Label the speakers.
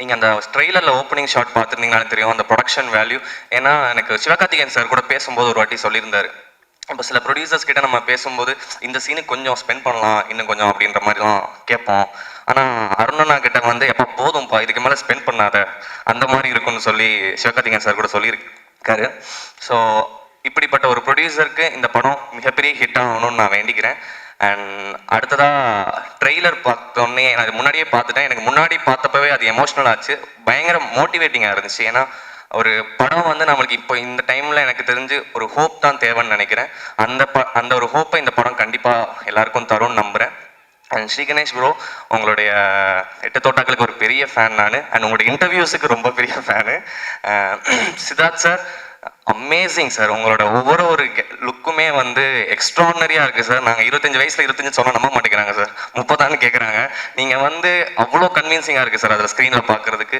Speaker 1: நீங்கள் அந்த ட்ரெய்லரில் ஓப்பனிங் ஷாட் பார்த்துருந்தீங்கன்னு தெரியும் அந்த ப்ரொடக்ஷன் வேல்யூ. ஏன்னா எனக்கு சிவகார்த்திகேயன் சார் கூட பேசும்போது ஒரு வாட்டி சொல்லியிருந்தார், இப்போ சில ப்ரொடியூசர்ஸ் கிட்ட நம்ம பேசும்போது இந்த சீனுக்கு கொஞ்சம் ஸ்பெண்ட் பண்ணலாம் இன்னும் கொஞ்சம் அப்படின்ற மாதிரிலாம் கேட்போம். ஆனால் அருணண்ணா கிட்ட வந்து எப்போ போதும்ப்பா இதுக்கு மேலே ஸ்பெண்ட் பண்ணாத அந்த மாதிரி இருக்கும்னு சொல்லி சிவகார்த்திகேயன் சார் கூட சொல்லியிருக்காரு. ஸோ இப்படிப்பட்ட ஒரு ப்ரொடியூசருக்கு இந்த படம் மிகப்பெரிய ஹிட் ஆகணும்னு நான் வேண்டிக்கிறேன். அண்ட் அடுத்ததாக ட்ரெய்லர் பார்த்தோன்னே நான் அது முன்னாடியே பார்த்துட்டேன். எனக்கு முன்னாடி பார்த்தப்பவே அது எமோஷ்னல் ஆச்சு, பயங்கர மோட்டிவேட்டிங்காக இருந்துச்சு. ஏன்னா ஒரு படம் வந்து நம்மளுக்கு இப்போ இந்த டைமில் எனக்கு தெரிஞ்சு ஒரு ஹோப் தான் தேவைன்னு நினைக்கிறேன். அந்த ஒரு ஹோப்பை இந்த படம் கண்டிப்பாக எல்லாருக்கும் தரும்னு நம்புகிறேன். அண்ட் ஸ்ரீ கணேஷ் ப்ரோ, உங்களுடைய எட்டு தோட்டாக்களுக்கு ஒரு பெரிய ஃபேன் நான். அண்ட் உங்களுடைய இன்டர்வியூஸுக்கு ரொம்ப பெரிய fan. Siddharth sir amazing sir, உங்களோட ஒவ்வொரு லுக்குமே வந்து எக்ஸ்ட்ரானரியாக இருக்குது சார். நாங்கள் 25 வயசில் 25 சொன்னால் நம்ப மாட்டேங்கிறாங்க சார், 30 கேட்குறாங்க. நீங்கள் வந்து அவ்வளோ கன்வின்சிங்காக இருக்குது சார் அதில் ஸ்க்ரீனில் பார்க்குறதுக்கு.